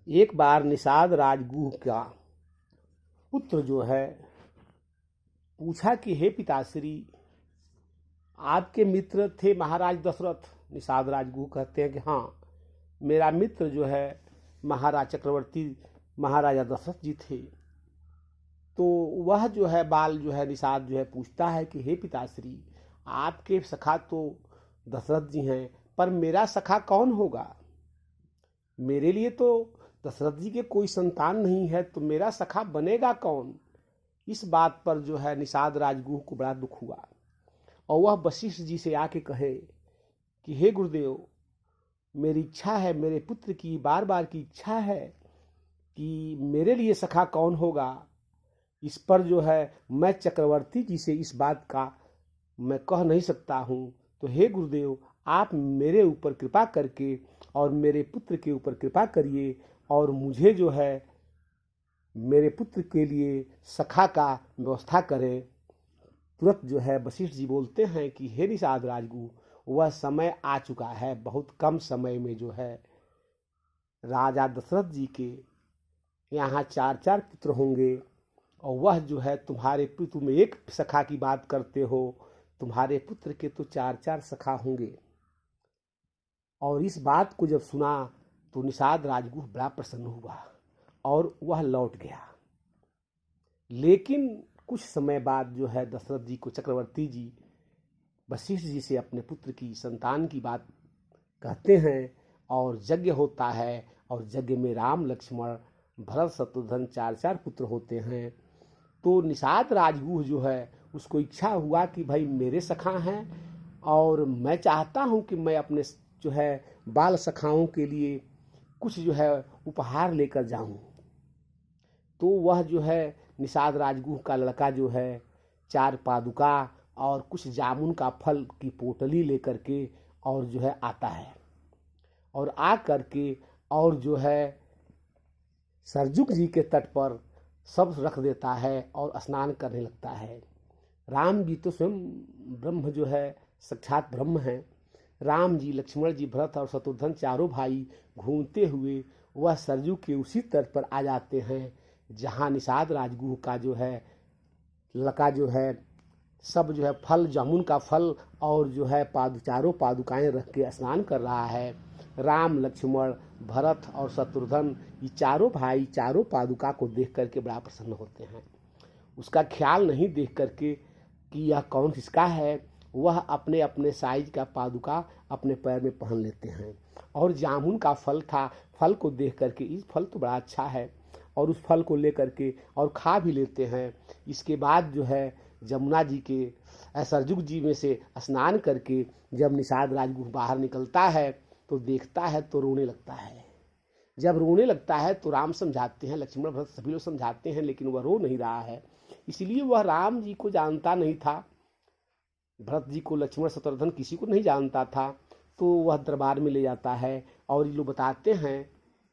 एक बार निषाद राजगुह का पुत्र जो है पूछा कि हे पिताश्री, आपके मित्र थे महाराज दशरथ। निषाद राजगुह कहते हैं कि हाँ, मेरा मित्र जो है महाराज चक्रवर्ती महाराजा दशरथ जी थे। तो वह जो है बाल जो है निषाद जो है पूछता है कि हे पिताश्री, आपके सखा तो दशरथ जी हैं, पर मेरा सखा कौन होगा? मेरे लिए तो दशरथ जी के कोई संतान नहीं है, तो मेरा सखा बनेगा कौन? इस बात पर जो है निषाद राजगुह को बड़ा दुख हुआ और वह वशिष्ठ जी से आके कहे कि हे गुरुदेव, मेरी इच्छा है, मेरे पुत्र की बार बार की इच्छा है कि मेरे लिए सखा कौन होगा। इस पर जो है मैं चक्रवर्ती जी से इस बात का मैं कह नहीं सकता हूँ। तो हे गुरुदेव, आप मेरे ऊपर कृपा करके और मेरे पुत्र के ऊपर कृपा करिए और मुझे जो है मेरे पुत्र के लिए सखा का व्यवस्था करें। तुरंत जो है वशिष्ठ जी बोलते हैं कि हे निषाद राजगुह, वह समय आ चुका है। बहुत कम समय में जो है राजा दशरथ जी के यहाँ 4 पुत्र होंगे और वह जो है तुम्हारे तुम एक सखा की बात करते हो, तुम्हारे पुत्र के तो 4 सखा होंगे। और इस बात को जब सुना तो निषाद राजगुह बड़ा प्रसन्न हुआ और वह लौट गया। लेकिन कुछ समय बाद जो है दशरथ जी को चक्रवर्ती जी वशिष्ठ जी से अपने पुत्र की संतान की बात कहते हैं और यज्ञ होता है और यज्ञ में राम लक्ष्मण भरत शत्रुघ्न 4 पुत्र होते हैं। तो निषाद राजगुह जो है उसको इच्छा हुआ कि भाई मेरे सखा हैं और मैं चाहता हूं कि मैं अपने जो है बाल सखाओं के लिए कुछ जो है उपहार लेकर जाऊं। तो वह जो है निषाद राजगुह का लड़का जो है 4 पादुका और कुछ जामुन का फल की पोटली लेकर के और जो है आता है और आ करके और जो है सरजुग जी के तट पर सब रख देता है और स्नान करने लगता है। राम जी तो स्वयं ब्रह्म जो है साक्षात ब्रह्म है। राम जी, लक्ष्मण जी, भरत और शत्रुघ्न 4 भाई घूमते हुए वह सरजू के उसी तट पर आ जाते हैं जहाँ निषाद राजगुह का जो है लड़का जो है सब जो है फल, जामुन का फल और जो है 4 पादुकाएं रख के स्नान कर रहा है। राम, लक्ष्मण, भरत और शत्रुघ्न ये 4 भाई 4 पादुका को देख करके बड़ा प्रसन्न होते हैं। उसका ख्याल नहीं देख करके कि यह कौन किसका है, वह अपने अपने साइज का पादुका अपने पैर में पहन लेते हैं। और जामुन का फल था, फल को देख करके इस फल तो बड़ा अच्छा है और उस फल को लेकर के और खा भी लेते हैं। इसके बाद जो है जमुना जी के सरजुग जी में से स्नान करके जब निषाद राजगुह बाहर निकलता है तो देखता है तो रोने लगता है। जब रोने लगता है तो राम समझाते हैं, लक्ष्मण भरत सभी लोग समझाते हैं, लेकिन वह रो नहीं रहा है। इसलिए वह राम जी को जानता नहीं था, भरत जी को, लक्ष्मण, शत्रुघ्न किसी को नहीं जानता था। तो वह दरबार में ले जाता है और ये लोग बताते हैं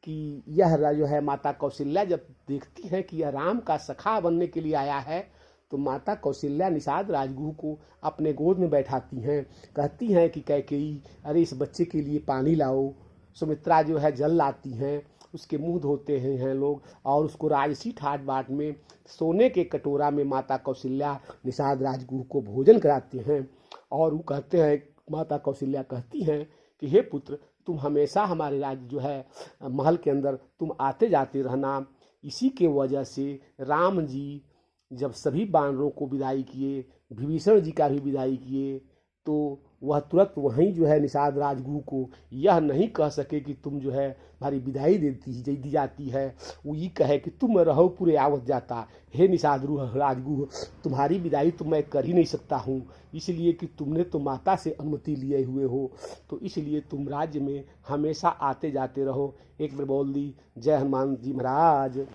कि यह जो है माता कौशल्या जब देखती हैं कि यह राम का सखा बनने के लिए आया है तो माता कौशल्या निषाद राजगुह को अपने गोद में बैठाती हैं। कहती हैं कि कैकेयी, अरे इस बच्चे के लिए पानी लाओ। सुमित्रा जो है जल लाती हैं, उसके मुंह धोते हैं लोग और उसको राजसी ठाट बाट में सोने के कटोरा में माता कौशल्या निषाद राजगुह को भोजन कराते हैं। और वो कहते हैं, माता कौशल्या कहती हैं कि हे पुत्र, तुम हमेशा हमारे राज्य जो है महल के अंदर तुम आते जाते रहना। इसी के वजह से राम जी जब सभी वानरों को विदाई किए, विभीषण जी का भी विदाई किए, तो वह तुरंत वहीं जो है निषाद राजगुह को यह नहीं कह सके कि तुम जो है हमारी विदाई दी जाती है। वो ये कहे कि तुम रहो पूरे आवत जाता, हे निषाद राजगुह, तुम्हारी विदाई तो मैं कर ही नहीं सकता हूँ, इसलिए कि तुमने तो माता से अनुमति लिए हुए हो, तो इसलिए तुम राज्य में हमेशा आते जाते रहो। एक बार बोल दी। जय हनुमान जी महाराज।